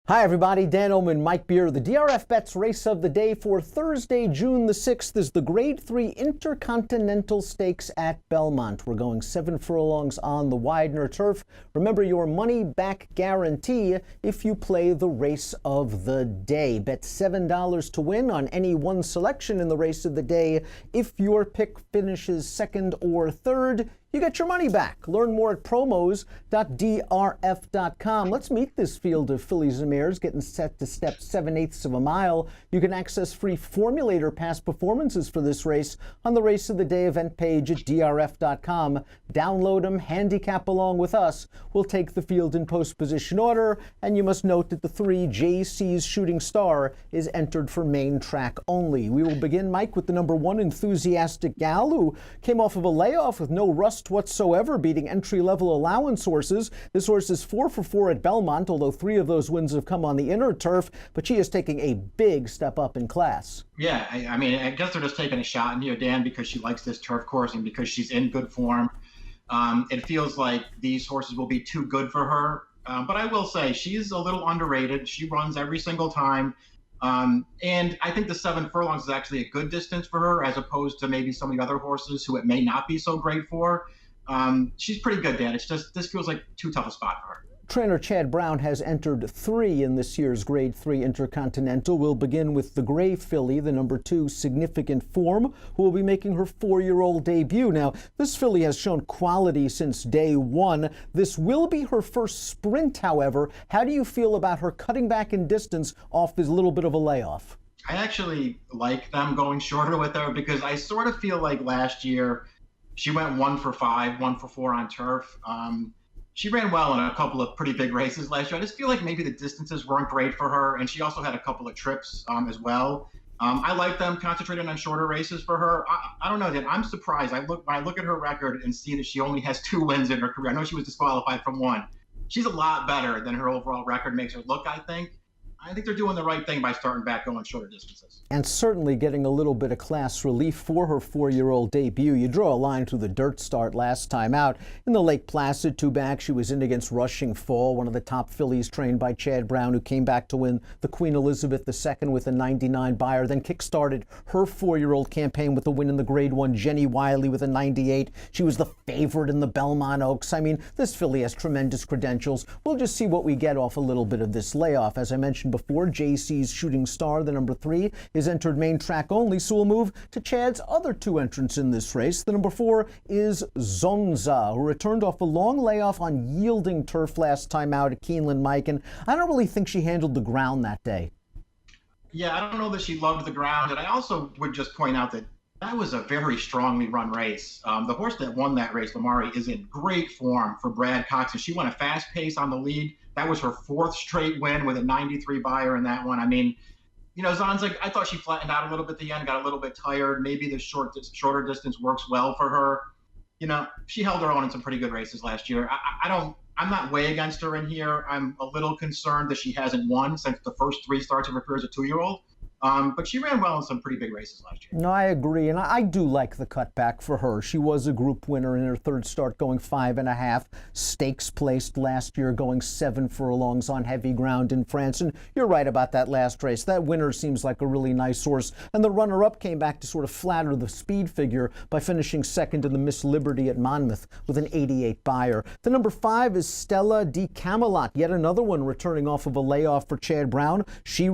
Hi everybody, Dan Illman, Mike Beer. The DRFBets race of the day for Thursday, June the 6th is the Grade 3 Intercontinental Stakes at Belmont. We're going 7 furlongs on the Widener turf. Remember your money back guarantee if you play the race of the day. Bet $7 to win on any one selection in the race of the day. If your pick finishes second or third, you get your money back. Learn more at promos.drf.com. Let's meet this field of fillies and mares getting set to step 7/8 of a mile. You can access free formulator past performances for this race on the Race of the Day event page at drf.com. Download them, handicap along with us. We'll take the field in post position order, and you must note that the 3 JC's Shooting Star is entered for main track only. We will begin, Mike, with the number 1 Enthusiastic Gal, who came off of a layoff with no rust whatsoever, beating entry-level allowance horses. This horse is 4 for 4 at Belmont, although 3 of those wins have come on the inner turf, but she is taking a big step up in class. Yeah, I mean, I guess they're just taking a shot in here, Dan, because she likes this turf course and because she's in good form. It feels like these horses will be too good for her, but I will say she's a little underrated. She runs every single time. And I think the 7 furlongs is actually a good distance for her, as opposed to maybe some of the other horses who it may not be so great for. She's pretty good, Dan. It's just, this feels like too tough a spot for her. Trainer Chad Brown has entered 3 in this year's Grade 3 Intercontinental. We'll begin with the gray filly, the number 2 Significant Form, who will be making her 4-year-old debut. Now, this filly has shown quality since day 1. This will be her first sprint, however. How do you feel about her cutting back in distance off this little bit of a layoff? I actually like them going shorter with her because I sort of feel like last year she went 1 for 5, 1 for 4 on turf. She ran well in a couple of pretty big races last year. I just feel like maybe the distances weren't great for her, and she also had a couple of trips as well. I like them concentrating on shorter races for her. I don't know, Dan. I'm surprised. When I look at her record and see that she only has 2 wins in her career. I know she was disqualified from 1. She's a lot better than her overall record makes her look, I think. I think they're doing the right thing by starting back going shorter distances. And certainly getting a little bit of class relief for her 4-year-old debut. You draw a line through the dirt start last time out. In the Lake Placid 2-back, she was in against Rushing Fall, one of the top fillies trained by Chad Brown, who came back to win the Queen Elizabeth II with a 99 Beyer, then kick-started her 4-year-old campaign with a win in the Grade 1, Jenny Wiley with a 98. She was the favorite in the Belmont Oaks. I mean, this filly has tremendous credentials. We'll just see what we get off a little bit of this layoff. As I mentioned before, JC's Shooting Star, the number 3, is entered main track only, so we'll move to Chad's other 2 entrants in this race. The number 4 is Zonza, who returned off a long layoff on yielding turf last time out at Keeneland, Mike, and I don't really think she handled the ground that day. Yeah, I don't know that she loved the ground, and I also would just point out that that was a very strongly run race. The horse that won that race, Lamari, is in great form for Brad Cox, and she went a fast pace on the lead. That was her 4th straight win with a 93 Beyer in that one. I mean, you know, Zonza, I thought she flattened out a little bit at the end, got a little bit tired. Maybe the shorter distance works well for her. You know, she held her own in some pretty good races last year. I'm not way against her in here. I'm a little concerned that she hasn't won since the first 3 starts of her career as a 2-year-old. But she ran well in some pretty big races last year. No, I agree, and I do like the cutback for her. She was a group winner in her 3rd start, going 5.5. Stakes placed last year, going 7 furlongs on heavy ground in France. And you're right about that last race. That winner seems like a really nice horse. And the runner-up came back to sort of flatter the speed figure by finishing second in the Miss Liberty at Monmouth with an 88 Beyer. The number 5 is Stella de Camelot, yet another one returning off of a layoff for Chad Brown. She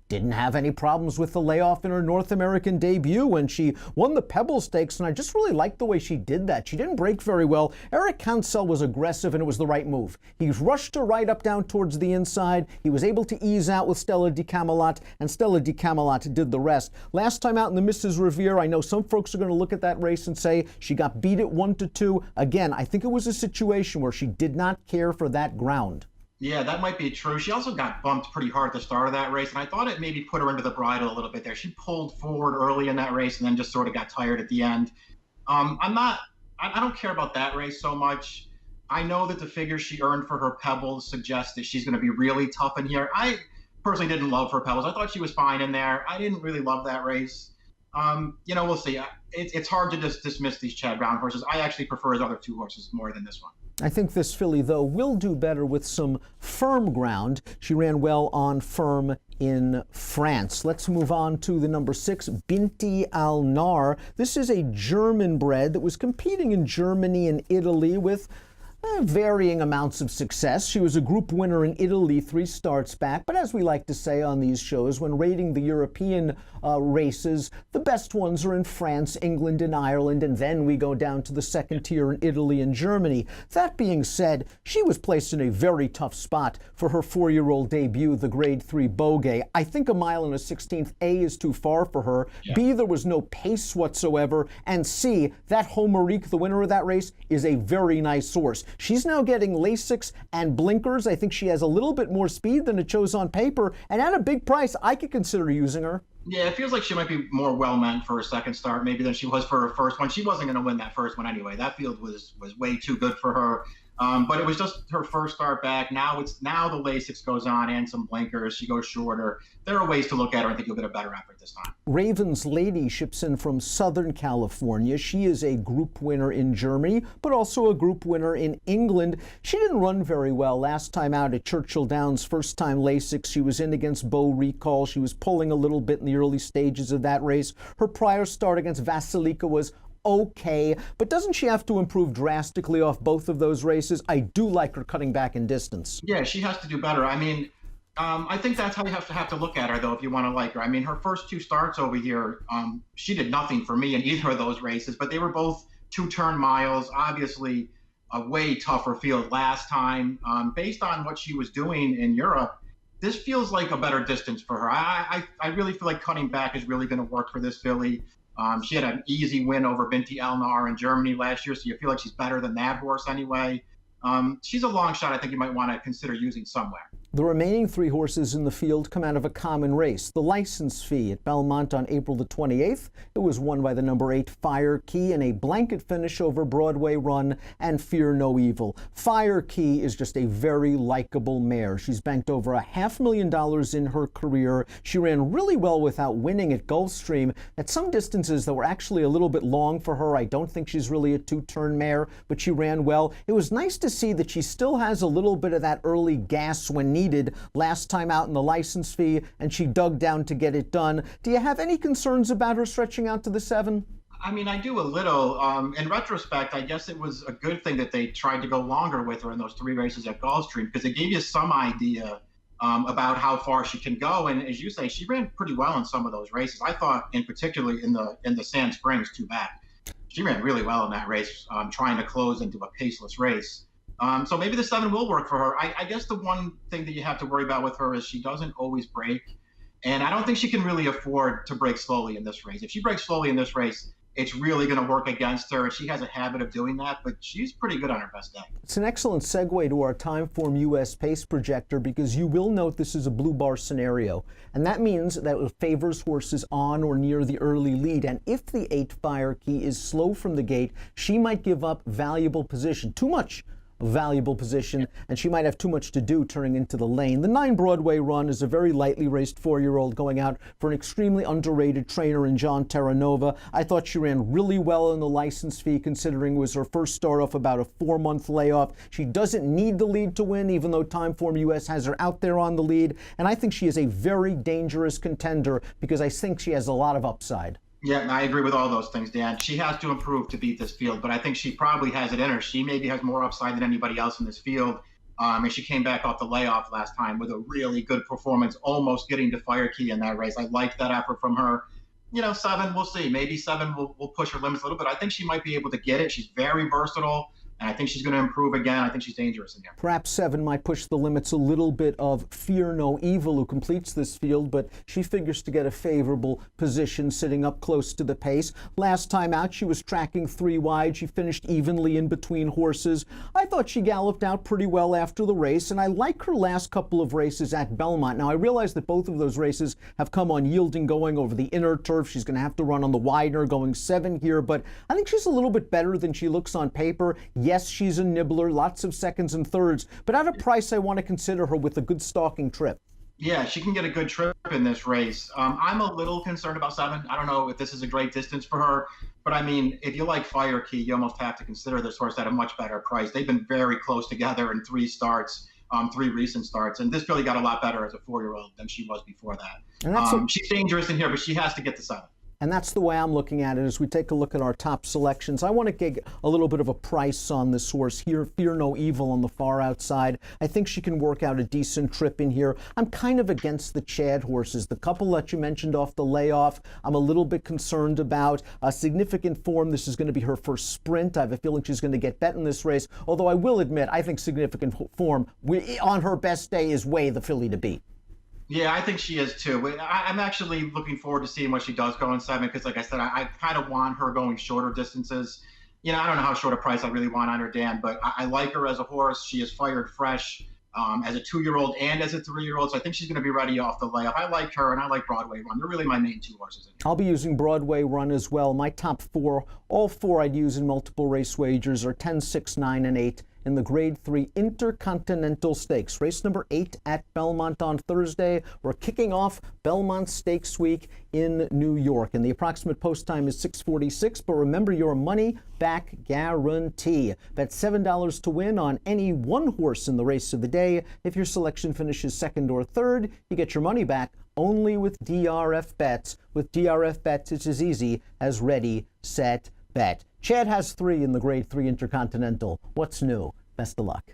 didn't have any problems with the layoff in her North American debut when she won the Pebble Stakes, and I just really liked the way she did that. She didn't break very well. Eric Council was aggressive, and it was the right move. He rushed her right up down towards the inside. He was able to ease out with Stella de Camelot, and Stella de Camelot did the rest. Last time out in the Mrs. Revere, I know some folks are going to look at that race and say she got beat at 1-2. Again, I think it was a situation where she did not care for that ground. Yeah, that might be true. She also got bumped pretty hard at the start of that race, and I thought it maybe put her into the bridle a little bit there. She pulled forward early in that race and then just sort of got tired at the end. I don't care about that race so much. I know that the figures she earned for her Pebbles suggest that she's going to be really tough in here. I personally didn't love her Pebbles. I thought she was fine in there. I didn't really love that race. You know, we'll see. It's hard to just dismiss these Chad Brown horses. I actually prefer his other 2 horses more than this one. I think this filly, though, will do better with some firm ground. She ran well on firm in France. Let's move on to the number 6, Binti Al Nar. This is a German bred that was competing in Germany and Italy with varying amounts of success. She was a group winner in Italy 3 starts back, but as we like to say on these shows, when rating the European races, the best ones are in France, England, and Ireland, and then we go down to the second tier in Italy and Germany. That being said, she was placed in a very tough spot for her 4-year-old debut, the Grade 3 Bogey. I think a mile and a 16th, A, is too far for her. Yeah. B, there was no pace whatsoever. And C, that Homerique, the winner of that race, is a very nice horse. She's now getting Lasix and blinkers. I think she has a little bit more speed than it shows on paper. And at a big price, I could consider using her. Yeah, it feels like she might be more well-meant for her second start maybe than she was for her first one. She wasn't going to win that first one anyway. That field was way too good for her. But it was just her first start back. Now the Lasix goes on and some blinkers. She goes shorter. There are ways to look at her. I think you'll get a better effort this time. Raven's Lady ships in from Southern California. She is a group winner in Germany, but also a group winner in England. She didn't run very well last time out at Churchill Downs. First time Lasix. She was in against Beau Recall. She was pulling a little bit in the early stages of that race. Her prior start against Vasilika was okay, but doesn't she have to improve drastically off both of those races? I do like her cutting back in distance. Yeah, she has to do better. I mean, I think that's how you have to look at her, though, if you want to like her. I mean, her first 2 starts over here, she did nothing for me in either of those races, but they were both 2-turn miles, obviously a way tougher field last time. Based on what she was doing in Europe, this feels like a better distance for her. I really feel like cutting back is really going to work for this filly. She had an easy win over Binti El Nar in Germany last year, so you feel like she's better than that horse anyway. She's a long shot I think you might want to consider using somewhere. The remaining 3 horses in the field come out of a common race, the license fee at Belmont on April the 28th. It was won by the number 8 Fire Key in a blanket finish over Broadway Run and Fear No Evil. Fire Key is just a very likable mare. She's banked over $500,000 in her career. She ran really well without winning at Gulfstream at some distances that were actually a little bit long for her. I don't think she's really a 2-turn mare, but she ran well. It was nice to see that she still has a little bit of that early gas when needed last time out in the license fee, and she dug down to get it done. Do you have any concerns about her stretching out to the 7? I mean, I do a little. In retrospect, I guess it was a good thing that they tried to go longer with her in those 3 races at Gulfstream, because it gave you some idea about how far she can go. And as you say, she ran pretty well in some of those races. I thought, in particular, in the Sand Springs 2-back, she ran really well in that race, trying to close into a paceless race. So maybe the 7 will work for her. I guess the one thing that you have to worry about with her is she doesn't always break. And I don't think she can really afford to break slowly in this race. If she breaks slowly in this race, it's really going to work against her. She has a habit of doing that, but she's pretty good on her best day. It's an excellent segue to our Timeform US pace projector, because you will note this is a blue bar scenario. And that means that it favors horses on or near the early lead. And if the 8 Fire Key is slow from the gate, she might give up valuable position. Too much valuable position, and she might have too much to do turning into the lane. The 9 Broadway Run is a very lightly raced 4-year-old going out for an extremely underrated trainer in John Terranova. I thought she ran really well in the license fee, considering it was her first start off about a 4-month layoff. She doesn't need the lead to win, even though Timeform US has her out there on the lead, and I think she is a very dangerous contender because I think she has a lot of upside. Yeah, I agree with all those things, Dan. She has to improve to beat this field, but I think she probably has it in her. She maybe has more upside than anybody else in this field. And she came back off the layoff last time with a really good performance, almost getting to Fire Key in that race. I liked that effort from her. 7, we'll see. Maybe 7 will push her limits a little bit. I think she might be able to get it. She's very versatile. And I think she's going to improve again. I think she's dangerous in here. Perhaps 7 might push the limits a little bit of Fear No Evil, who completes this field, but she figures to get a favorable position sitting up close to the pace. Last time out, she was tracking 3 wide. She finished evenly in between horses. I thought she galloped out pretty well after the race, and I like her last couple of races at Belmont. Now, I realize that both of those races have come on yielding going over the inner turf. She's going to have to run on the widener going 7 here, but I think she's a little bit better than she looks on paper. Yes, she's a nibbler, lots of seconds and thirds, but at a price I want to consider her with a good stalking trip. Yeah, she can get a good trip in this race. I'm a little concerned about 7. I don't know if this is a great distance for her, but I mean, if you like Fire Key, you almost have to consider this horse at a much better price. They've been very close together in 3 starts, 3 recent starts, and this really got a lot better as a 4-year-old than she was before that. And she's dangerous in here, but she has to get to 7. And that's the way I'm looking at it as we take a look at our top selections. I want to get a little bit of a price on this horse here. Fear No Evil on the far outside. I think she can work out a decent trip in here. I'm kind of against the Chad horses. The couple that you mentioned off the layoff, I'm a little bit concerned about. Significant Form, this is going to be her first sprint. I have a feeling she's going to get bet in this race. Although I will admit, I think Significant Form on her best day is way the filly to beat. Yeah, I think she is too. I'm actually looking forward to seeing what she does go in 7 because, like I said, I kind of want her going shorter distances. You know, I don't know how short a price I really want on her, Dan, but I like her as a horse. She is fired fresh as a 2-year-old and as a 3-year-old, so I think she's going to be ready off the layup. I like her, and I like Broadway Run. They're really my main 2 horses. I'll be using Broadway Run as well. My top 4, all 4 I'd use in multiple race wagers are 10, 6, 9, and 8. In the Grade 3 Intercontinental Stakes. Race number 8 at Belmont on Thursday. We're kicking off Belmont Stakes Week in New York. And the approximate post time is 6:46. But remember your money back guarantee. Bet $7 to win on any one horse in the race of the day. If your selection finishes 2nd or 3rd, you get your money back only with DRFBets. With DRFBets, it's as easy as ready, set, bet. Chad has 3 in the Grade 3 Intercontinental. What's new? Best of luck.